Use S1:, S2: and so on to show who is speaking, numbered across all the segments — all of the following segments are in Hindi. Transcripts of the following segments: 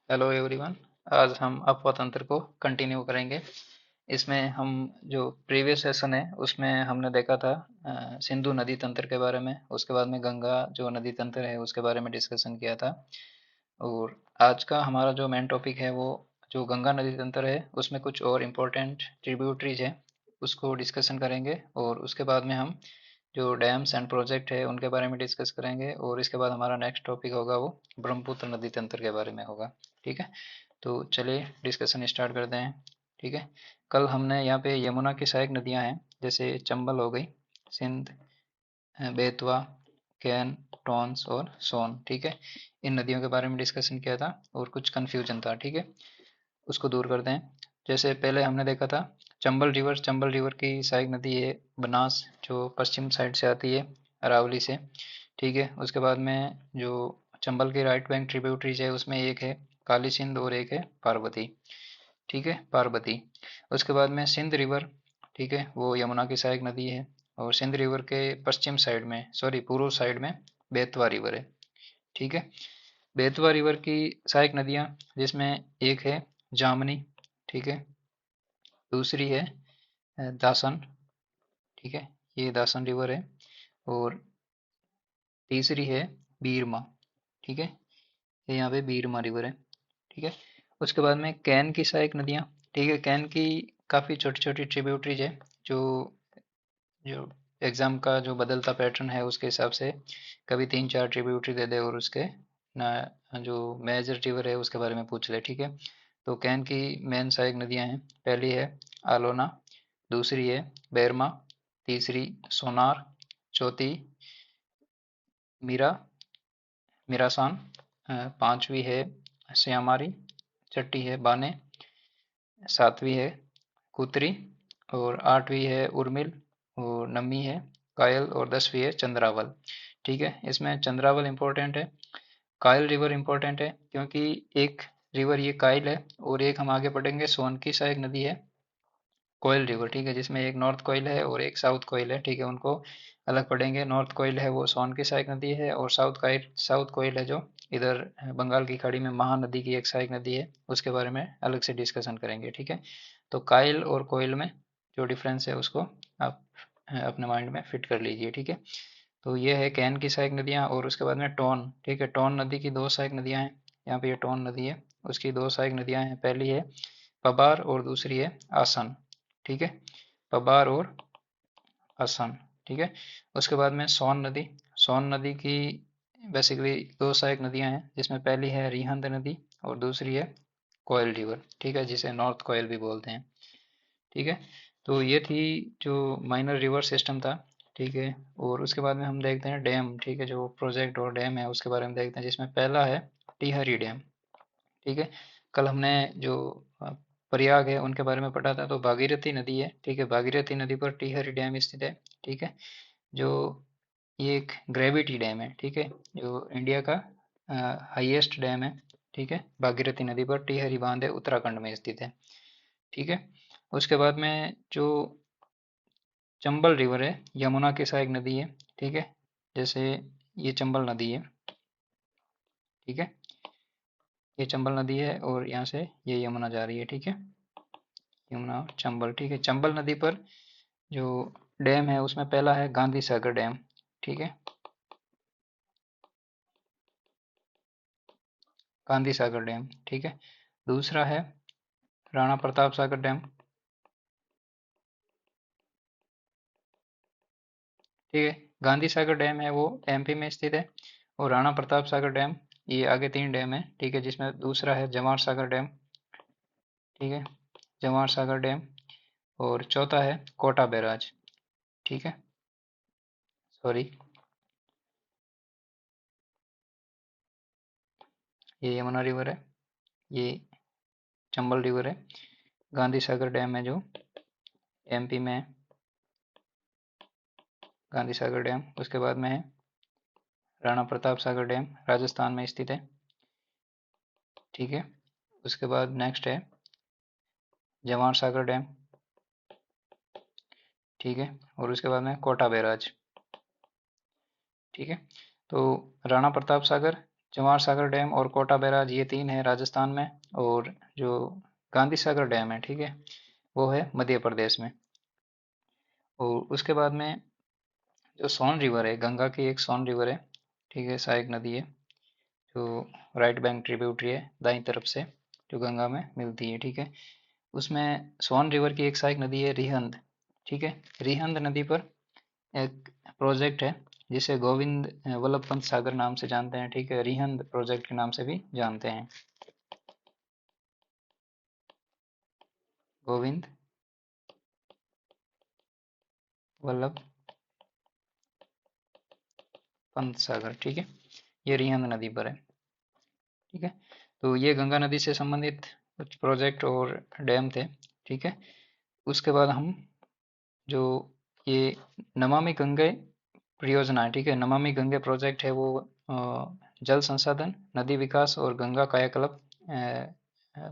S1: Hello everyone. आज हम अपवा तंत्र को कंटिन्यू करेंगे। इसमें हम जो प्रीवियस सेशन है उसमें हमने देखा था सिंधु नदी तंत्र के बारे में। उसके बाद में गंगा जो नदी तंत्र है उसके बारे में डिस्कशन किया था। और आज का हमारा जो मेन टॉपिक है वो जो गंगा नदी तंत्र है उसमें कुछ और इम्पोर्टेंट ट्रिब्यूटरीज है उसको डिस्कशन करेंगे। और उसके बाद में हम जो डैम्स एंड प्रोजेक्ट है उनके बारे में डिस्कस करेंगे। और इसके बाद हमारा नेक्स्ट टॉपिक होगा वो ब्रह्मपुत्र नदी तंत्र के बारे में होगा। ठीक है, तो चलिए डिस्कशन स्टार्ट करते हैं। ठीक है, कल हमने यहाँ पे यमुना की सहायक नदियाँ हैं जैसे चंबल हो गई, सिंध, बेतवा, कैन, टॉन्स और सोन। ठीक है, इन नदियों के बारे में डिस्कशन किया था और कुछ कंफ्यूजन था। ठीक है, उसको दूर करते हैं। जैसे पहले हमने देखा था चंबल रिवर की सहायक नदी है बनास, जो पश्चिम साइड से आती है अरावली से। ठीक है, उसके बाद में जो चंबल की राइट बैंक ट्रिब्यूटरीज है उसमें एक है काली सिंध और एक है पार्वती। ठीक है, पार्वती। उसके बाद में सिंध रिवर, ठीक है, वो यमुना की सहायक नदी है। और सिंध रिवर के पश्चिम साइड में, सॉरी पूर्व साइड में बेतवा रिवर है। ठीक है, बेतवा रिवर की सहायक नदियाँ जिसमें एक है जामनी, ठीक है, दूसरी है दासन, ठीक है, ये दासन रिवर है। और तीसरी है बीरमा, ठीक है, ये यहाँ पे बीरमा रिवर है। ठीक है, उसके बाद में कैन की सहायक नदियाँ, ठीक है, कैन की काफ़ी छोटी छोटी ट्रिब्यूटरीज है जो जो एग्जाम का जो बदलता पैटर्न है उसके हिसाब से कभी तीन चार ट्रिब्यूटरी दे दे और उसके ना जो मेजर रिवर है उसके बारे में पूछ ले। ठीक है, तो कैन की मेन सहायक नदियाँ हैं, पहली है आलोना, दूसरी है बैरमा, तीसरी सोनार, चौथी मीरा मीरासान, पांचवी है श्यामारी, छठी है बाने, सातवीं है कुतरी, और आठवीं है उर्मिल, और नवीं है कायल, और 10वीं है चंद्रावल। ठीक है, इसमें चंद्रावल इम्पोर्टेंट है, कायल रिवर इम्पोर्टेंट है क्योंकि एक रिवर ये कायल है और एक हम आगे पढ़ेंगे सोन की सहायक नदी है कोयल रिवर। ठीक है, जिसमें एक नॉर्थ कोयल है और एक साउथ कोयल है। ठीक है, उनको अलग पढ़ेंगे। नॉर्थ कोयल है वो सोन की सहायक नदी है, और साउथ कोयल है जो इधर बंगाल की खाड़ी में महानदी की एक सहायक नदी है, उसके बारे में अलग से डिस्कशन करेंगे। ठीक है, तो कायल और कोयल में जो डिफरेंस है उसको आप अपने माइंड में फिट कर लीजिए। ठीक है, तो ये है कैन की सहायक नदियाँ। और उसके बाद में टोन, ठीक है, टोन नदी की दो सहायक नदियाँ हैं। यहाँ पे ये टोन नदी है, उसकी दो सहायक नदियाँ हैं, पहली है पबार और दूसरी है आसन। ठीक है, पबार और आसन। ठीक है, उसके बाद में सोन नदी की बेसिकली दो सहायक नदियां हैं जिसमें पहली है रिहंद नदी और दूसरी है कोयल रिवर। ठीक है, जिसे नॉर्थ कोयल भी बोलते हैं। ठीक है, तो ये थी जो माइनर रिवर सिस्टम था। ठीक है, और उसके बाद में हम देखते हैं डैम। ठीक है, जो प्रोजेक्ट और डैम है उसके बारे में देखते हैं, जिसमें पहला है टिहरी डैम। ठीक है, कल हमने जो प्रयाग है उनके बारे में पढ़ा था, तो भागीरथी नदी है। ठीक है, भागीरथी नदी पर टिहरी डैम स्थित है। ठीक है, जो ये एक ग्रेविटी डैम है। ठीक है, जो इंडिया का हाईएस्ट डैम है। ठीक है, भागीरथी नदी पर टिहरी बांध है, उत्तराखंड में स्थित है। ठीक है, उसके बाद में जो चंबल रिवर है यमुना की सहायक नदी है। ठीक है, जैसे ये चंबल नदी है। ठीक है, ये चंबल नदी है और यहाँ से ये यमुना जा रही है। ठीक है, यमुना और चंबल। ठीक है, चंबल नदी पर जो डैम है उसमें पहला है गांधी सागर डैम। ठीक है, गांधी सागर डैम। ठीक है, दूसरा है राणा प्रताप सागर डैम। ठीक है, गांधी सागर डैम है वो एमपी में स्थित है, और राणा प्रताप सागर डैम, ये आगे तीन डैम है। ठीक है, जिसमें दूसरा है जवाहर सागर डैम। ठीक है, जवाहर सागर डैम, और चौथा है कोटा बैराज। ठीक है, सॉरी, ये यमुना रिवर है, ये चंबल रिवर है, गांधी सागर डैम है जो एमपी में है, गांधी सागर डैम। उसके बाद में है राणा प्रताप सागर डैम, राजस्थान में स्थित है। ठीक है, उसके बाद नेक्स्ट है जवाहर सागर डैम। ठीक है, और उसके बाद में कोटा बैराज। ठीक है, तो राणा प्रताप सागर चमार सागर डैम और कोटा बैराज, ये तीन है राजस्थान में। और जो गांधी सागर डैम है, ठीक है, वो है मध्य प्रदेश में। और उसके बाद में जो सोन रिवर है, गंगा की एक सोन रिवर है, ठीक है, सहायक नदी है, जो राइट बैंक ट्रिब्यूटरी है दाईं तरफ से, जो गंगा में मिलती है, ठीक है। उसमें सोन रिवर की एक सहायक नदी है रिहंद, ठीक है। रिहंद नदी पर एक प्रोजेक्ट है जिसे गोविंद वल्लभ पंत सागर नाम से जानते हैं, ठीक है, रिहंद प्रोजेक्ट के नाम से भी जानते हैं। गोविंद वल्लभ पंत सागर, ठीक है, ये रिहंद नदी पर है, ठीक है। तो ये गंगा नदी से संबंधित कुछ प्रोजेक्ट और डैम थे, ठीक है। उसके बाद हम जो ये नमामि गंगे परियोजना है, ठीक है, नमामि गंगे प्रोजेक्ट है, वो जल संसाधन, नदी विकास और गंगा कायाकल्प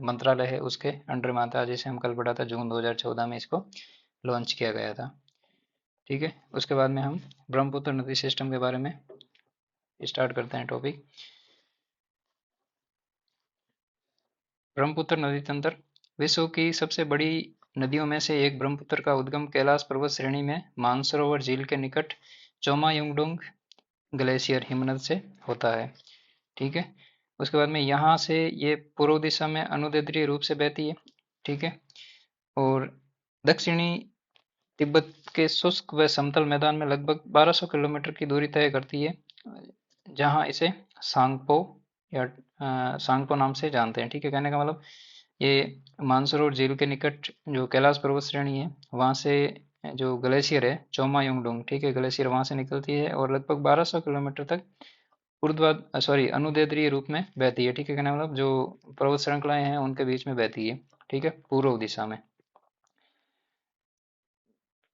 S1: मंत्रालय है, उसके अंडर में आता है, जिसे हम कल पढ़ा था, जून 2014 में इसको लॉन्च किया गया था, ठीक है। उसके बाद में हम ब्रह्मपुत्र नदी सिस्टम के बारे में स्टार्ट करते हैं टॉपिक। ब्रह्मपुत्र नदी तंत्र विश्व की सबसे बड़ी नदियों में से एक। ब्रह्मपुत्र का उद्गम कैलाश पर्वत श्रेणी में मानसरोवर झील के निकट चोमायुंगडुंग ग्लेशियर हिमनद से होता है, ठीक है। उसके बाद में यहाँ से ये पूर्व दिशा में अनुदैर्ध्य रूप से बहती है, ठीक है। और दक्षिणी तिब्बत के शुष्क व समतल मैदान में लगभग 1200 किलोमीटर की दूरी तय करती है, जहाँ इसे सांगपो या सांगपो नाम से जानते हैं, ठीक है। कहने का मतलब ये मानसरोवर झील के निकट जो कैलाश पर्वत श्रेणी है, वहाँ से जो ग्लेशियर है चोमायुंगडुंग, ठीक है, ग्लेशियर वहाँ से निकलती है और लगभग 1200 किलोमीटर तक ऊर्ध्वा सॉरी अनुदैर्ध्य रूप में बहती है, ठीक है। कहने का मतलब जो पर्वत श्रृंखलाएं हैं उनके बीच में बहती है, ठीक है, पूर्व दिशा में।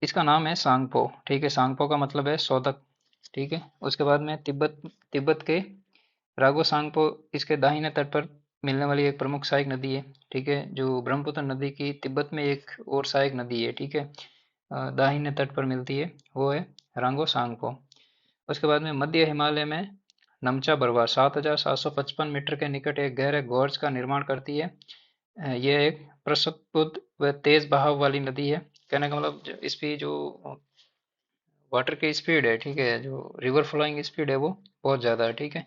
S1: इसका नाम है सांगपो, ठीक है, सांगपो का मतलब है सोदक, ठीक है। उसके बाद में तिब्बत तिब्बत के रागो सांगपो इसके दाहिने तट पर मिलने वाली एक प्रमुख सहायक नदी है, ठीक है। जो ब्रह्मपुत्र नदी की तिब्बत में एक और सहायक नदी है, ठीक है, दाहिने तट पर मिलती है, वो है रांगो सांगपो। उसके बाद में मध्य हिमालय में नमचा बरवा 7755 मीटर के निकट एक गहरे गोर्ज का निर्माण करती है। यह एक प्रस्फुट व तेज बहाव वाली नदी है। कहने का मतलब इसकी जो वाटर की स्पीड है, ठीक है, जो रिवर फ्लोइंग स्पीड है वो बहुत ज़्यादा है, ठीक है।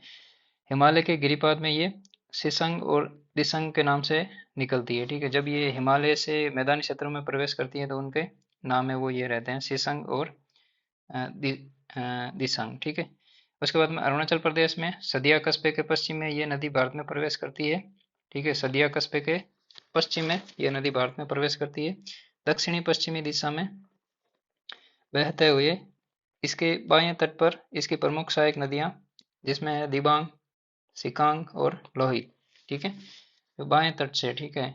S1: हिमालय के गिरिपाद में ये सिसंग और दिसंग के नाम से निकलती है, ठीक है। जब ये हिमालय से मैदानी क्षेत्रों में प्रवेश करती है तो उनके नाम है वो ये रहते हैं सिसंग और दिसंग, ठीक है। उसके बाद में अरुणाचल प्रदेश में सदिया कस्बे के पश्चिम में ये नदी भारत में प्रवेश करती है, ठीक है। सदिया कस्बे के पश्चिम में ये नदी भारत में प्रवेश करती है, दक्षिणी पश्चिमी दिशा में बहते हुए। इसके बाएं तट पर इसकी प्रमुख सहायक नदियां, जिसमें है दिबांग, सिकांग और लोहित, ठीक है, तो बाएं तट से, ठीक है,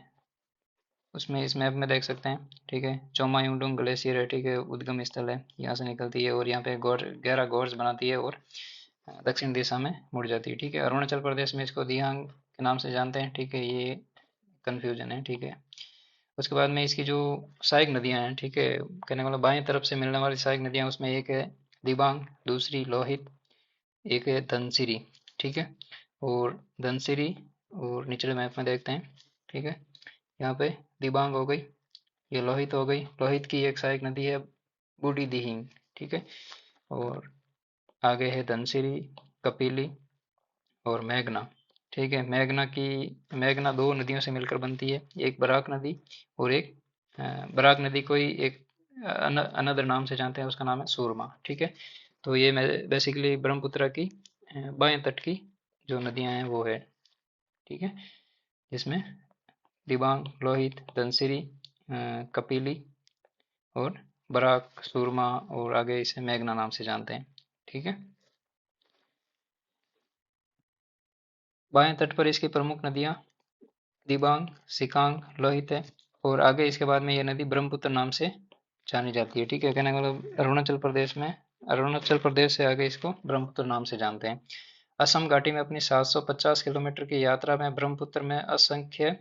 S1: उसमें इस मैप में देख सकते हैं, ठीक है। चोमायुंडुंग ग्लेशियर है, ठीक है, उद्गम स्थल है, यहाँ से निकलती है और यहाँ पे गौर गहरा गोर्ज बनाती है और दक्षिण दिशा में मुड़ जाती है, ठीक है। अरुणाचल प्रदेश में इसको दियांग के नाम से जानते हैं, ठीक है, ये कन्फ्यूजन है, ठीक है। उसके बाद में इसकी जो सहायक नदियाँ हैं, ठीक है, कहने का मतलब बाएं तरफ से मिलने वाली सहायक नदियाँ, उसमें एक है दिबांग, दूसरी लोहित, एक है धनसिरी, ठीक है। और धनसिरी और निचले मैप में देखते हैं, ठीक है, यहाँ पे दिबांग हो गई, ये लोहित हो गई, लोहित की एक सहायक नदी है बूढ़ी दिहिंग, ठीक है। और आगे है धनसिरी, कपिली और मेघना, ठीक है। मेघना दो नदियों से मिलकर बनती है, एक बराक नदी और एक बराक नदी को ही एक अनदर नाम से जानते हैं, उसका नाम है सूरमा, ठीक है। तो ये बेसिकली ब्रह्मपुत्र की बाएं तट की जो नदियां हैं वो है, ठीक है, जिसमें दिबांग, लोहित, धनसिरी, कपिली और बराक, सूरमा और आगे इसे मेघना नाम से जानते हैं, ठीक है। बाएं तट पर इसकी प्रमुख नदियां दिबांग, सिकांग, लोहित है और आगे इसके बाद में ये नदी ब्रह्मपुत्र नाम से जानी जाती है, ठीक है। कहने का मतलब अरुणाचल प्रदेश से आगे इसको ब्रह्मपुत्र नाम से जानते हैं। असम घाटी में अपनी 750 किलोमीटर की यात्रा में ब्रह्मपुत्र में असंख्य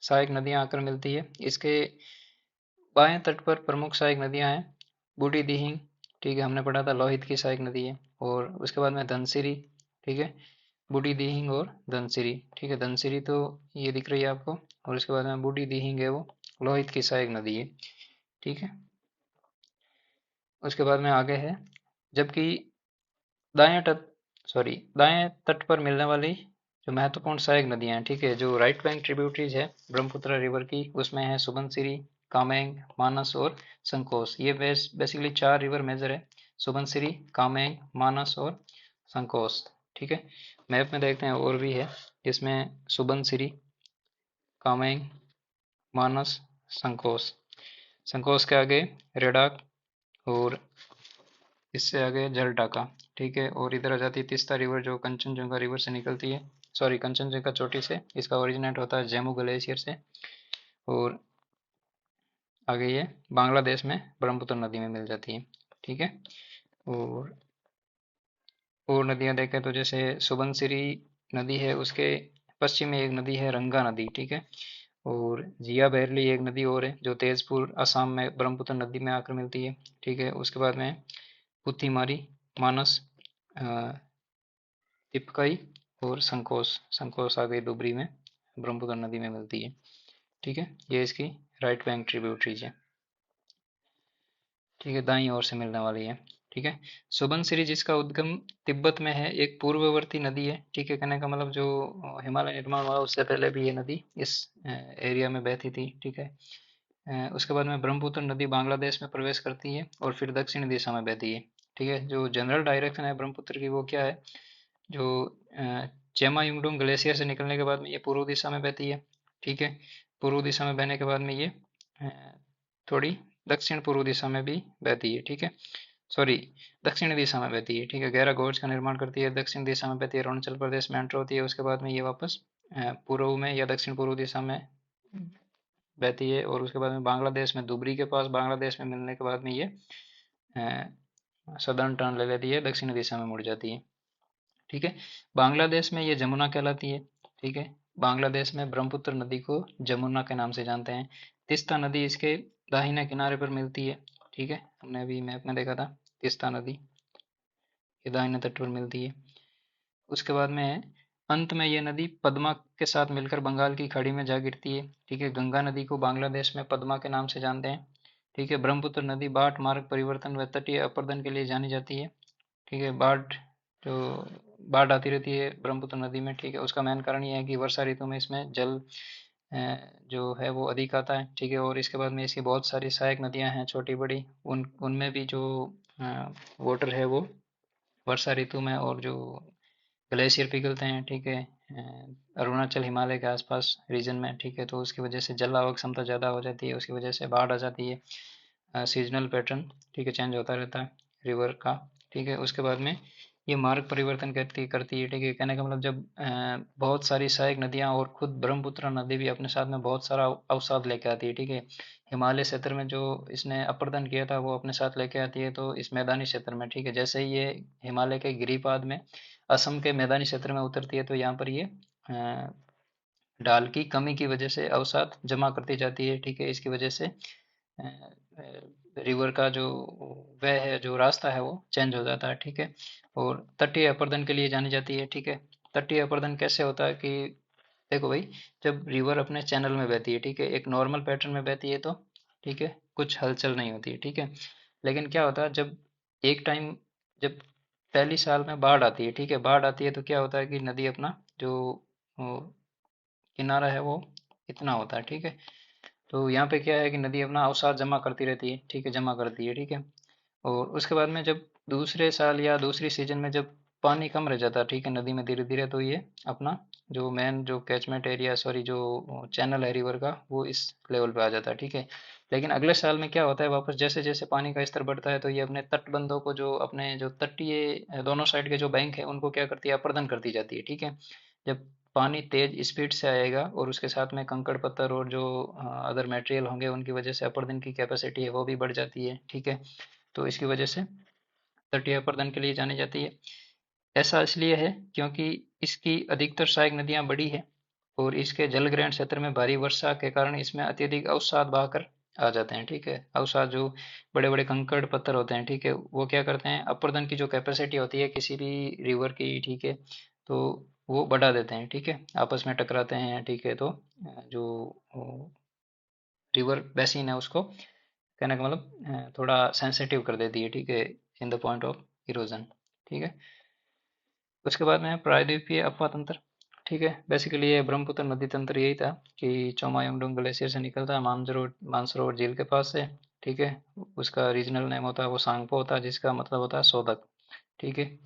S1: सहायक नदियां आकर मिलती है। इसके बाएं तट पर प्रमुख सहायक नदियां हैं बूढ़ी दिहिंग, ठीक है, हमने पढ़ा था, लोहित की सहायक नदी है। और उसके बाद में धनसिरी, ठीक है, बूढ़ी दिहिंग और धनसिरी। ठीक है, धनसिरी तो ये दिख रही है आपको, और इसके बाद में बूढ़ी दिहिंग है वो लोहित की सहायक नदी है। ठीक है, उसके बाद में आगे है, जबकि दाएं तट दाएं तट पर मिलने वाली जो महत्वपूर्ण सहायक नदियां हैं, ठीक है, जो राइट बैंक ट्रिब्यूटरीज है ब्रह्मपुत्र रिवर की, उसमें है सुबनसिरी, कामेंग, मानस और संकोस। ये बेसिकली 4 रिवर मेजर है, सुबनसिरी, कामेंग, मानस और संकोस। ठीक है, मैप में देखते हैं और भी है, इसमें सुबनसिरी, कामेंग, मानस, संकोस। संकोस के आगे रेडाक, और इससे आगे जलढाका। ठीक है, और इधर आ जाती है तीस्ता रिवर, जो कंचनजंगा रिवर से निकलती है, सॉरी कंचनजंगा चोटी से, इसका ओरिजिनेट होता है जेमू ग्लेशियर से, और आगे ये बांग्लादेश में ब्रह्मपुत्र नदी में मिल जाती है। ठीक है, और नदियां देखें तो जैसे सुबनसिरी नदी है, उसके पश्चिम में एक नदी है रंगा नदी। ठीक है, और जिया बहरली एक नदी और है जो तेजपुर असम में ब्रह्मपुत्र नदी में आकर मिलती है। ठीक है, उसके बाद में पुथिमारी, मानस, तिपकाई और संकोस। संकोस आ गई धुबरी में, ब्रह्मपुत्र नदी में मिलती है। ठीक है, ये इसकी राइट बैंक ट्रिब्यूटरीज है। ठीक है, दाईं ओर से मिलने वाली है। ठीक है, सुबनसिरी जिसका उद्गम तिब्बत में है, एक पूर्ववर्ती नदी है। ठीक है, कहने का मतलब जो हिमालय निर्माण हुआ उससे पहले भी ये नदी इस एरिया में बहती थी। ठीक है, उसके बाद में ब्रह्मपुत्र नदी बांग्लादेश में प्रवेश करती है और फिर दक्षिणी दिशा में बहती है। ठीक है, जो जनरल डायरेक्शन है ब्रह्मपुत्र की वो क्या है, जो चेमा युंगडोंग ग्लेशियर से निकलने के बाद में ये पूर्व दिशा में बहती है। ठीक है, पूर्व दिशा में बहने के बाद में ये अ, थोड़ी दक्षिण पूर्व दिशा में भी बहती है। ठीक है, सॉरी, दक्षिणी दिशा में बहती है। ठीक है, गहरा गोर्ज का निर्माण करती है, दक्षिण दिशा में बहती है, अरुणाचल प्रदेश में एंटर होती है, उसके बाद में ये वापस पूर्व में या दक्षिण पूर्व दिशा में बहती है, और उसके बाद में बांग्लादेश में धुबरी के पास बांग्लादेश में मिलने के बाद में ये सदर्न टर्न ले लेती है, दक्षिणी दिशा में मुड़ जाती है। ठीक है, बांग्लादेश में ये जमुना कहलाती है। ठीक है, बांग्लादेश में ब्रह्मपुत्र नदी को जमुना के नाम से जानते हैं। तिस्ता नदी इसके दाहिने किनारे पर मिलती है। ठीक है, हमने अभी मैप में देखा था, तिस्ता नदी ये दाहिने तट पर मिलती है। उसके बाद में अंत में ये नदी पद्मा के साथ मिलकर बंगाल की खाड़ी में जा गिरती है। ठीक है, गंगा नदी को बांग्लादेश में पद्मा के नाम से जानते हैं। ठीक है, ब्रह्मपुत्र नदी बाट, मार्ग परिवर्तन व तटीय अपरदन के लिए जानी जाती है। ठीक है, जो बाढ़ आती रहती है ब्रह्मपुत्र नदी में। ठीक है, उसका मेन कारण ये है कि वर्षा ऋतु में इसमें जल जो है वो अधिक आता है। ठीक है, और इसके बाद में इसकी बहुत सारी सहायक नदियां हैं छोटी बड़ी, उन उनमें भी जो वाटर है वो वर्षा ऋतु में, और जो ग्लेशियर पिघलते हैं। ठीक है, अरुणाचल हिमालय के आसपास रीजन में। ठीक है, तो उसकी वजह से जल आवक क्षमता ज़्यादा हो जाती है, उसकी वजह से बाढ़ आ जाती है। सीजनल पैटर्न, ठीक है, चेंज होता रहता है रिवर का। ठीक है, उसके बाद में ये मार्ग परिवर्तन करती है। ठीक है, कहने का मतलब जब बहुत सारी सहायक नदियाँ और खुद ब्रह्मपुत्र नदी भी अपने साथ में बहुत सारा अवसाद लेके आती है। ठीक है, हिमालय क्षेत्र में जो इसने अपर्दन किया था वो अपने साथ लेके आती है, तो इस मैदानी क्षेत्र में, ठीक है, जैसे ही ये हिमालय के गिरिपाद में असम के मैदानी क्षेत्र में उतरती है, तो यहाँ पर ये ढाल की कमी की वजह से अवसाद जमा करती जाती है। ठीक है, इसकी वजह से रिवर का जो वह है, जो रास्ता है वो चेंज हो जाता है। ठीक है, और तटीय अपर्दन के लिए जानी जाती है। ठीक है, तटीय अपर्दन कैसे होता है कि देखो भाई, जब रिवर अपने चैनल में बहती है, ठीक है, एक नॉर्मल पैटर्न में बहती है, तो ठीक है कुछ हलचल नहीं होती है। ठीक है, लेकिन क्या होता है जब एक टाइम, जब पहली साल में बाढ़ आती है, ठीक है, बाढ़ आती है तो क्या होता है कि नदी अपना जो किनारा है वो इतना होता है। ठीक है, तो यहाँ पे क्या है कि नदी अपना अवसाद जमा करती रहती है। ठीक है, जमा करती है। ठीक है, और उसके बाद में जब दूसरे साल या दूसरी सीजन में जब पानी कम रह जाता है, ठीक है, नदी में धीरे धीरे, तो ये अपना जो मेन जो कैचमेंट एरिया, सॉरी जो चैनल है रिवर का, वो इस लेवल पे आ जाता है। ठीक है, लेकिन अगले साल में क्या होता है, वापस जैसे जैसे पानी का स्तर बढ़ता है, तो ये अपने तटबंधों को, जो अपने जो तटीय दोनों साइड के जो बैंक है उनको क्या करती है, अपर्दन करती जाती है। ठीक है, जब पानी तेज स्पीड से आएगा और उसके साथ में कंकड़ पत्थर और जो अदर मटेरियल होंगे, उनकी वजह से अपर्दन की कैपेसिटी है वो भी बढ़ जाती है। ठीक है, तो इसकी वजह से तटीय अपर्दन के लिए जानी जाती है। ऐसा इसलिए है क्योंकि इसकी अधिकतर सहायक नदियां बड़ी है, और इसके जलग्रहण क्षेत्र में भारी वर्षा के कारण इसमें अत्यधिक अवसाद बहाकर आ जाते हैं। ठीक है, अवसाद जो बड़े बड़े कंकड़ पत्थर होते हैं, ठीक है, वो क्या करते हैं, अपर्दन की जो कैपेसिटी होती है किसी भी रिवर की, ठीक है, तो वो बढ़ा देते हैं, ठीक है, आपस में टकराते हैं, ठीक है, तो जो रिवर बेसिन है उसको कहने का मतलब थोड़ा सेंसिटिव कर देती है, ठीक है, in the point of erosion, ठीक है। उसके बाद में है प्रायद्वीपीय अपवा तंत्र, ठीक है, बेसिकली ये ब्रह्मपुत्र नदी तंत्र यही था कि चोमायुंडुंग ग्लेशियर से निकलता है मानसरोवर झील के पास से, ठीक है। उसका रीजनल नेम होता है वो सांगपो होता है, जिसका मतलब होता है सोदक, ठीक है।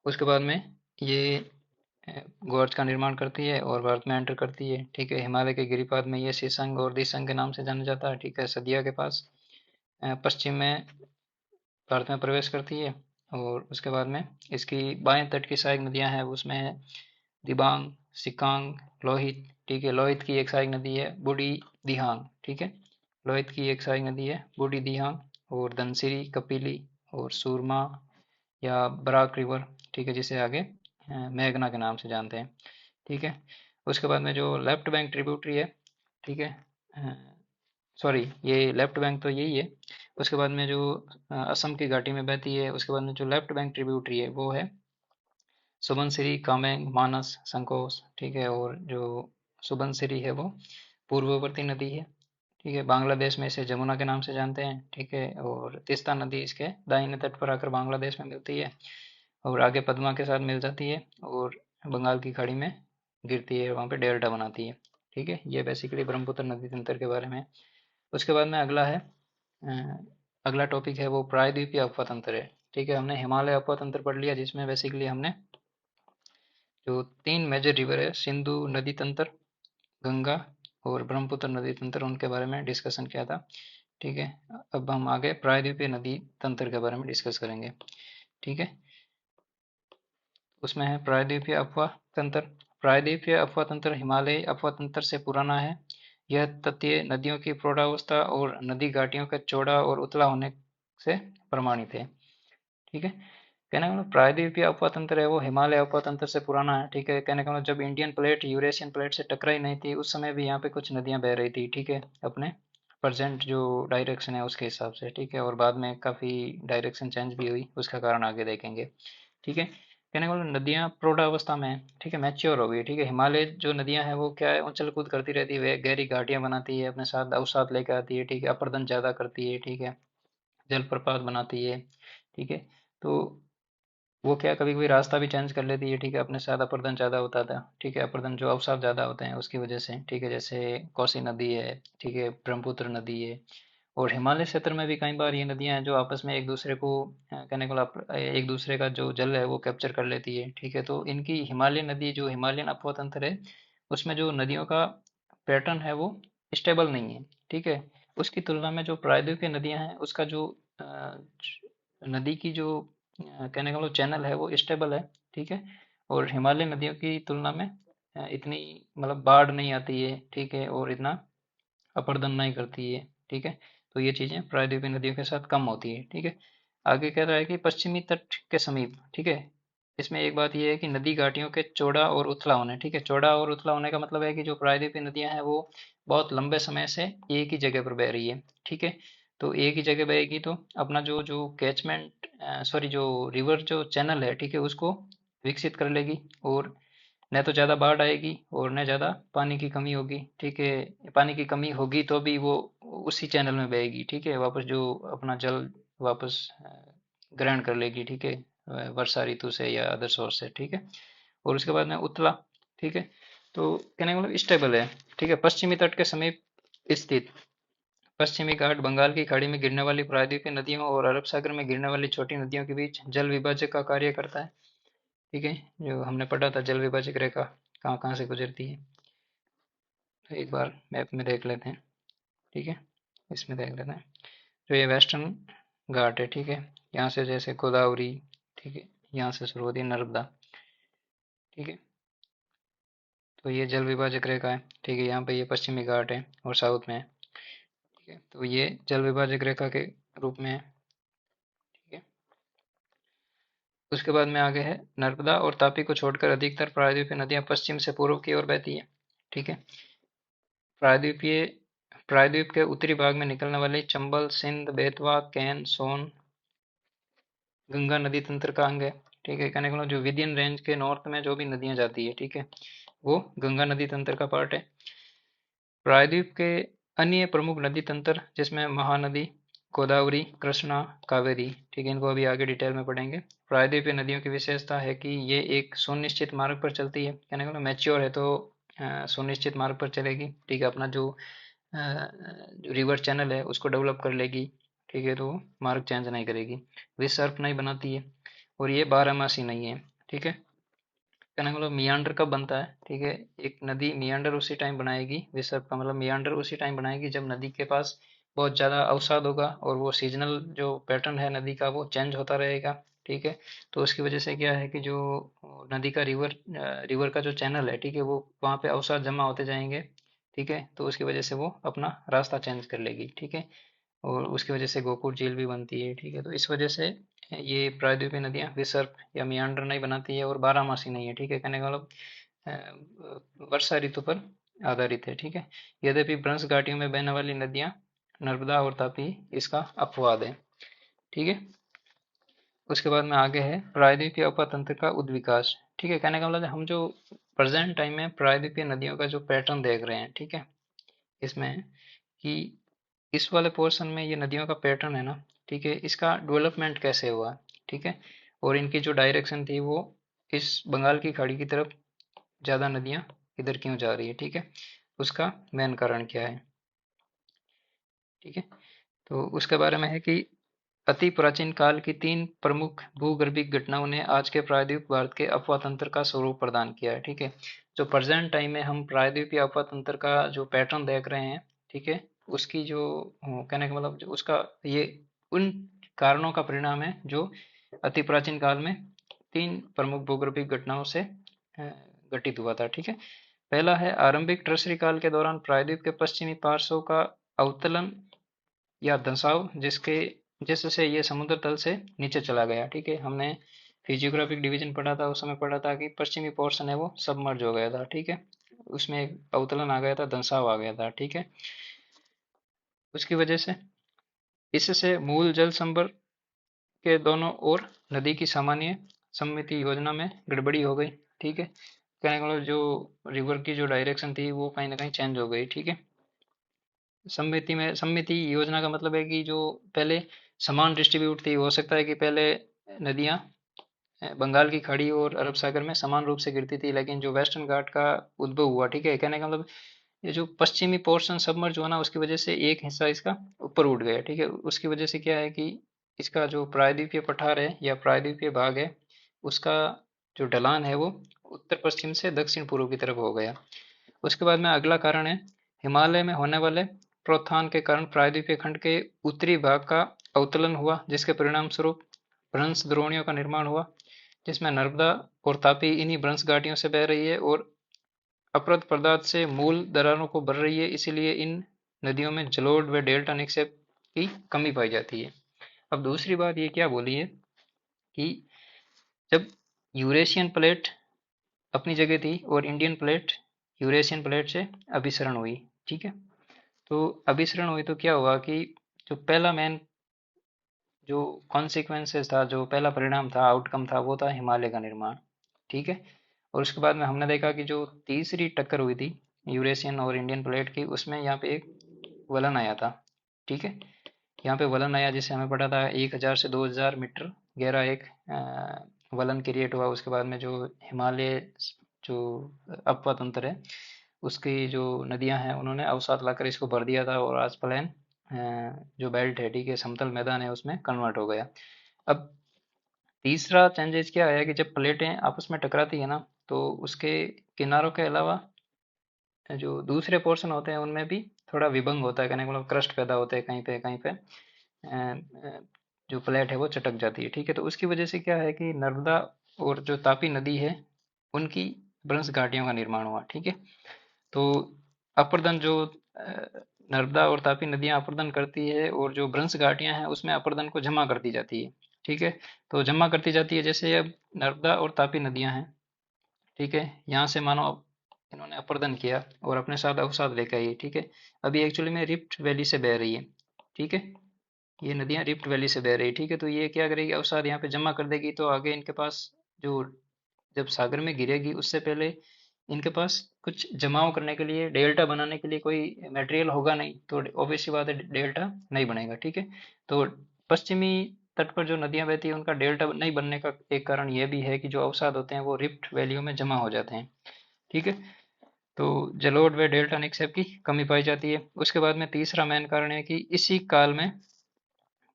S1: उसके बाद में ये गोर्ज का निर्माण करती है और भारत में एंटर करती है, ठीक है। हिमालय के गिरिपाद में ये शीशंग और दिसंग के नाम से जाना जाता है, ठीक है, सदिया के पास पश्चिम में भारत में प्रवेश करती है। और उसके बाद में इसकी बाएं तट की सहायक नदियां हैं, उसमें है दिबांग, सिकांग, लोहित, ठीक है। लोहित की एक सहायक नदी है बूढ़ी दिहांग, ठीक है। लोहित की एक सहायक नदी है बूढ़ी दिहांग, और धनसिरी, कपिली और सूरमा या बराक रिवर, ठीक है, जिसे आगे मेघना के नाम से जानते हैं, ठीक है। उसके बाद में जो लेफ्ट बैंक ट्रिब्यूटरी है, ठीक है, सॉरी ये लेफ्ट बैंक तो यही है। उसके बाद में जो असम की घाटी में बहती है, उसके बाद में जो लेफ्ट बैंक ट्रिब्यूटरी है वो है सुबनसिरी, कामेंग, मानस, संकोस, ठीक है। और जो सुबनसिरी है वो पूर्ववर्ती नदी है, ठीक है। बांग्लादेश में इसे जमुना के नाम से जानते हैं, ठीक है। और तीस्ता नदी इसके दाहिने तट पर आकर बांग्लादेश में मिलती है और आगे पद्मा के साथ मिल जाती है और बंगाल की खाड़ी में गिरती है, वहाँ पे डेल्टा बनाती है, ठीक है। ये बेसिकली ब्रह्मपुत्र नदी तंत्र के बारे में। उसके बाद में अगला है अगला टॉपिक है वो प्रायद्वीपीय अपवा तंत्र है, ठीक है। हमने हिमालय अपवा तंत्र पढ़ लिया, जिसमें बेसिकली हमने जो तीन मेजर रिवर है, सिंधु नदी तंत्र, गंगा और ब्रह्मपुत्र नदी तंत्र, उनके बारे में डिस्कशन किया था, ठीक है। अब हम आगे प्रायद्वीपीय नदी तंत्र के बारे में डिस्कस करेंगे, ठीक है। उसमें है प्रायद्वीपीय अपवा तंत्र। प्रायद्वीपीय अपवा तंत्र हिमालयी अपवा तंत्र से पुराना है। यह तटीय नदियों की प्रौढ़ावस्था और नदी घाटियों का चौड़ा और उतला होने से प्रमाणित है, ठीक है। कहने का मतलब प्रायद्वीपीय अपवा तंत्र है वो हिमालय अपवा तंत्र से पुराना है, ठीक है। कहने का मतलब जब इंडियन प्लेट यूरेशियन प्लेट से टकराई नहीं थी उस समय भी यहाँ पे कुछ नदियां बह रही थी, ठीक है, अपने प्रेजेंट जो डायरेक्शन है उसके हिसाब से, ठीक है। और बाद में काफ़ी डायरेक्शन चेंज भी हुई, उसका कारण आगे देखेंगे, ठीक है। कहने का मतलब नदियाँ प्रौढ़ अवस्था में है, ठीक है, मैच्योर हो गई, ठीक है। हिमालय जो नदियाँ हैं वो क्या है, उछल कूद करती रहती है, वे गहरी घाटियाँ बनाती है, अपने साथ अवसाद लेकर आती है, ठीक है, अपर्दन ज़्यादा करती है, ठीक है, जलप्रपात बनाती है, ठीक है। तो वो क्या कभी कभी रास्ता भी चेंज कर लेती है, ठीक है, अपने साथ अपर्दन ज़्यादा होता था, ठीक है, अपर्दन जो अवसाद ज़्यादा होते हैं उसकी वजह से, ठीक है। जैसे कोसी नदी है, ठीक है, ब्रह्मपुत्र नदी है। और हिमालय क्षेत्र में भी कई बार ये नदियां हैं जो आपस में एक दूसरे को कहने को एक दूसरे का जो जल है वो कैप्चर कर लेती है, ठीक है। तो इनकी हिमालय नदी जो हिमालयन अपवा तंत्र है उसमें जो नदियों का पैटर्न है वो स्टेबल नहीं है, ठीक है। उसकी तुलना में जो प्रायद्वीपीय नदियां हैं उसका जो नदी की जो कहने का मतलब चैनल है वो स्टेबल है, ठीक है। और हिमालय नदियों की तुलना में इतनी मतलब बाढ़ नहीं आती है, ठीक है, और इतना अपर्दन नहीं करती है, ठीक है। तो ये चीज़ें प्रायद्वीपीय नदियों के साथ कम होती है, ठीक है। आगे कह रहा है कि पश्चिमी तट के समीप, ठीक है, इसमें एक बात ये है कि नदी घाटियों के चौड़ा और उथला होने, ठीक है। चौड़ा और उथला होने का मतलब है कि जो प्रायद्वीपीय नदियां हैं वो बहुत लंबे समय से एक ही जगह पर बह रही है, ठीक है। तो एक ही जगह बहेगी तो अपना जो जो कैचमेंट सॉरी जो रिवर जो चैनल है, ठीक है, उसको विकसित कर लेगी। और न तो ज़्यादा बाढ़ आएगी और न ज़्यादा पानी की कमी होगी, ठीक है। पानी की कमी होगी तो भी वो उसी चैनल में बहेगी, ठीक है, वापस जो अपना जल वापस ग्रहण कर लेगी, ठीक है, वर्षा ऋतु से या अदर सोर्स से, ठीक है। और उसके बाद में उतला, ठीक है, तो कहने का मतलब स्टेबल है, ठीक है। पश्चिमी तट के समीप स्थित पश्चिमी घाट बंगाल की खाड़ी में गिरने वाली प्रायद्वीपीय नदियों और अरब सागर में गिरने वाली छोटी नदियों के बीच जल विभाजक का कार्य करता है, ठीक है। जो हमने पढ़ा था जल विभाजक रेखा कहाँ कहाँ से गुजरती है, तो एक बार मैप में देख लेते हैं, ठीक है। इसमें देख लेते हैं जो ये वेस्टर्न घाट है, ठीक है, यहाँ से जैसे गोदावरी, ठीक है, यहाँ से शुरू होती है नर्मदा, ठीक है। तो ये जल विभाजक रेखा है, ठीक है, यहाँ पे ये पश्चिमी घाट है और साउथ में है, ठीक है। तो ये जल विभाजक रेखा के रूप में है, ठीक है। उसके बाद में आगे है नर्मदा और तापी को छोड़कर अधिकतर प्रायद्वीपीय नदियां पश्चिम से पूर्व की ओर बहती है, ठीक है। प्रायद्वीपीय प्रायद्वीप के उत्तरी भाग में निकलने वाली चंबल, सिंध, बेतवा, कैन, सोन गंगा नदी तंत्र का अंग है, ठीक है। कहने का मतलब जो विंध्यन रेंज के नॉर्थ में जो भी नदियां जाती है, ठीक है, वो गंगा नदी तंत्र का पार्ट है। प्रायद्वीप के अन्य प्रमुख नदी तंत्र जिसमें महानदी, गोदावरी, कृष्णा, कावेरी, ठीक है, इनको अभी आगे डिटेल में पढ़ेंगे। प्रायद्वीपीय नदियों की विशेषता है कि ये एक सुनिश्चित मार्ग पर चलती है, कहने का मतलब मैच्योर है तो सुनिश्चित मार्ग पर चलेगी, ठीक है, अपना जो रिवर चैनल है उसको डेवलप कर लेगी, ठीक है, तो मार्ग चेंज नहीं करेगी, विसर्प नहीं बनाती है, और ये बारहमासी नहीं है, ठीक है। कहने का मतलब मियांडर कब बनता है, ठीक है, एक नदी मियांडर उसी टाइम बनाएगी, विसर्प का मतलब मियांडर उसी टाइम बनाएगी जब नदी के पास बहुत ज़्यादा अवसाद होगा और वो सीजनल जो पैटर्न है नदी का वो चेंज होता रहेगा, ठीक है। तो उसकी वजह से क्या है कि जो नदी का रिवर का जो चैनल है, ठीक है, वो वहाँ पे अवसाद जमा होते जाएंगे, ठीक है, तो उसकी वजह से वो अपना रास्ता चेंज कर लेगी, ठीक है, और उसकी वजह से गोपुर झील भी बनती है, ठीक है, तो इस वजह से ये प्रायद्वीपीय नदियाँ विसर्प या मियांडर नहीं बनाती है और बारहमासी नहीं है, ठीक है, कहने का मतलब वर्षा ऋतु पर आधारित है, ठीक है। यद्यपि ब्रंश घाटियों में बहने वाली नदियाँ नर्मदा और तापी इसका अपवाद है, ठीक है। उसके बाद में आगे है प्रायद्वीपीय उपतंत्र का उद्विकास, ठीक है, कहने का मतलब हम जो प्रेजेंट टाइम में प्रायद्वीपीय नदियों का जो पैटर्न देख रहे हैं, ठीक है, इसमें कि इस वाले पोर्शन में ये नदियों का पैटर्न है ना, ठीक है, इसका डेवलपमेंट कैसे हुआ, ठीक है, और इनकी जो डायरेक्शन थी वो इस बंगाल की खाड़ी की तरफ ज़्यादा नदियाँ इधर क्यों जा रही है, ठीक है, उसका मेन कारण क्या है, ठीक है। तो उसके बारे में है कि अति प्राचीन काल की तीन प्रमुख भूगर्भिक घटनाओं ने आज के प्रायद्वीप भारत के अपवा तंत्र का स्वरूप प्रदान किया है, ठीक है। जो प्रेजेंट टाइम में हम प्रायद्वीपीय अपवा तंत्र का जो पैटर्न देख रहे हैं, ठीक है, उसकी जो कहने का मतलब जो उसका ये उन कारणों का परिणाम है जो अति प्राचीन काल में तीन प्रमुख भूगर्भिक घटनाओं से घटित हुआ था, ठीक है। पहला है आरंभिक ट्रसरी काल के दौरान प्रायद्वीप के पश्चिमी पार्श्व का अवतलन या धंसाव जिससे ये समुद्र तल से नीचे चला गया, ठीक है, हमने फिजियोग्राफिक डिवीजन पढ़ा था, उस समय पढ़ा था कि पश्चिमी पोर्शन है वो सबमर्ज हो गया था, ठीक है, उसमें एक अवतलन आ गया था, धंसाव आ गया था, ठीक है। उसकी वजह से इससे मूल जल संभर के दोनों ओर नदी की सामान्य सममिति योजना में गड़बड़ी हो गई, ठीक है, कहने का मतलब जो रिवर की जो डायरेक्शन थी वो कहीं ना कहीं चेंज हो गई, ठीक है। सम्मिति योजना का मतलब है कि जो पहले समान डिस्ट्रीब्यूट थी, हो सकता है कि पहले नदियाँ बंगाल की खाड़ी और अरब सागर में समान रूप से गिरती थी, लेकिन जो वेस्टर्न घाट का उद्भव हुआ, ठीक है, कहने का मतलब ये जो पश्चिमी पोर्शन सबमर्ज हुआ ना, उसकी वजह से एक हिस्सा इसका ऊपर उठ गया, ठीक है, उसकी वजह से क्या है कि इसका जो प्रायद्वीपीय पठार है या प्रायद्वीपीय भाग है उसका जो ढलान है वो उत्तर पश्चिम से दक्षिण पूर्व की तरफ हो गया। उसके बाद में अगला कारण है हिमालय में होने वाले प्रोत्थान के कारण प्रायद्वीपीय खंड के उत्तरी भाग का अवतलन हुआ, जिसके परिणाम स्वरूप भ्रंश द्रोणियों का निर्माण हुआ, जिसमें नर्मदा और तापी इन्हीं भ्रंश घाटियों से बह रही है और अपरद पदार्थ से मूल दरारों को भर रही है, इसीलिए इन नदियों में जलोढ़ व डेल्टा निक्षेप की कमी पाई जाती है। अब दूसरी बात ये क्या बोली है कि जब यूरेशियन प्लेट अपनी जगह थी और इंडियन प्लेट यूरेशियन प्लेट से अभिसरण हुई, ठीक है, तो अभिसरण हुई तो क्या हुआ कि जो पहला मेन जो कॉन्सिक्वेंसेस था, जो पहला परिणाम था, आउटकम था, वो था हिमालय का निर्माण, ठीक है। और उसके बाद में हमने देखा कि जो तीसरी टक्कर हुई थी यूरेशियन और इंडियन प्लेट की, उसमें यहाँ पे एक वलन आया था, ठीक है, यहाँ पे वलन आया जिसे हमें पता था 1000 से 2000 मीटर गहरा एक वलन क्रिएट हुआ। उसके बाद में जो हिमालय जो अपवा तंत्र है उसकी जो नदियां हैं उन्होंने अवसाद लाकर इसको भर दिया था और आज प्लेन जो बेल्ट है, ठीक है, समतल मैदान है, उसमें कन्वर्ट हो गया। अब तीसरा चेंजेस क्या आया कि जब प्लेटें आपस में टकराती है ना, तो उसके किनारों के अलावा जो दूसरे पोर्शन होते हैं उनमें भी थोड़ा विभंग होता है, कहने का मतलब क्रस्ट पैदा होते हैं कहीं पे जो प्लेट है वो चटक जाती है, ठीक है, तो उसकी वजह से क्या है कि नर्मदा और जो तापी नदी है उनकी भ्रंश घाटियों का निर्माण हुआ, ठीक है। तो अपर्दन जो नर्मदा और तापी नदियां अपर्दन करती है और जो भ्रंश घाटियां हैं उसमें अपर्दन को जमा करती जाती है, ठीक है, तो जमा करती जाती है, जैसे अब नर्मदा और तापी नदियां हैं, ठीक है, यहाँ से मानो अब इन्होंने अपर्दन किया और अपने साथ अवसाद लेकर आई, ठीक है, अभी एक्चुअली में रिफ्ट वैली से बह रही है, ठीक है। ये नदियाँ रिफ्ट वैली से बह रही, ठीक है। तो ये क्या करेगी, अवसाद यहाँ पे जमा कर देगी, तो आगे इनके पास जो, जब सागर में गिरेगी उससे पहले इनके पास कुछ जमाव करने के लिए, डेल्टा बनाने के लिए कोई मटेरियल होगा नहीं, तो ऑब्वियस सी बात है डेल्टा नहीं बनेगा, ठीक है। तो पश्चिमी तट पर जो नदियां बहती है उनका डेल्टा नहीं बनने का एक कारण ये भी है कि जो अवसाद होते हैं वो रिफ्ट वैलियों में जमा हो जाते हैं, ठीक है। तो जलोढ़ व डेल्टा निक्षेप की कमी पाई जाती है। उसके बाद में तीसरा मेन कारण है कि इसी काल में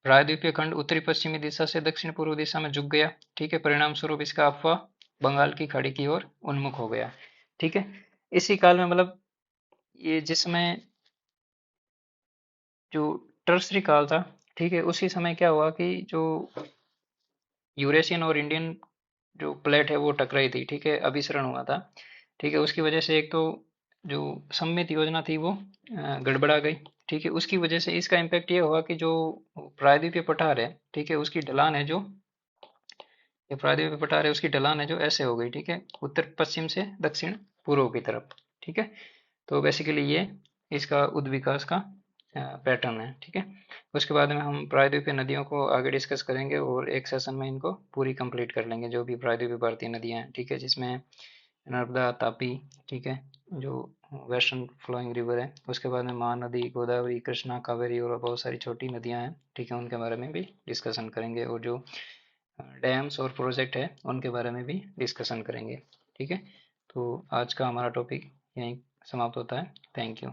S1: प्रायद्वीपीय खंड उत्तरी पश्चिमी दिशा से दक्षिण पूर्व दिशा में झुक गया, ठीक है। परिणाम स्वरूप इसका अफवाह बंगाल की खाड़ी की ओर उन्मुख हो गया, ठीक है। इसी काल में मतलब ये जिसमें जो टर्सरी काल था, ठीक है, उसी समय क्या हुआ कि जो यूरेशियन और इंडियन जो प्लेट है वो टकराई थी, ठीक है, अभिसरण हुआ था, ठीक है। उसकी वजह से एक तो जो सममित योजना थी वो गड़बड़ा गई, ठीक है। उसकी वजह से इसका इम्पैक्ट ये हुआ कि जो प्रायद्वीपीय पठार है, ठीक है, उसकी ढलान है जो, ये प्रायद्वीपीय पठार है उसकी ढलान है जो ऐसे हो गई, ठीक है, उत्तर पश्चिम से दक्षिण पूर्व की तरफ, ठीक है। तो बेसिकली ये इसका उद्विकास का पैटर्न है, ठीक है। उसके बाद में हम प्रायद्वीपीय नदियों को आगे डिस्कस करेंगे और एक सेशन में इनको पूरी कंप्लीट कर लेंगे, जो भी प्रायद्वीपीय भारतीय नदियाँ हैं, ठीक है, जिसमें नर्मदा, तापी, ठीक है, जो वेस्टर्न फ्लोइंग रिवर है। उसके बाद में महानदी, गोदावरी, कृष्णा, कावेरी और बहुत सारी छोटी नदियाँ हैं, ठीक है, उनके बारे में भी डिस्कशन करेंगे, और जो डैम्स और प्रोजेक्ट है उनके बारे में भी डिस्कशन करेंगे, ठीक है। तो आज का हमारा टॉपिक यहीं समाप्त होता है। Thank you.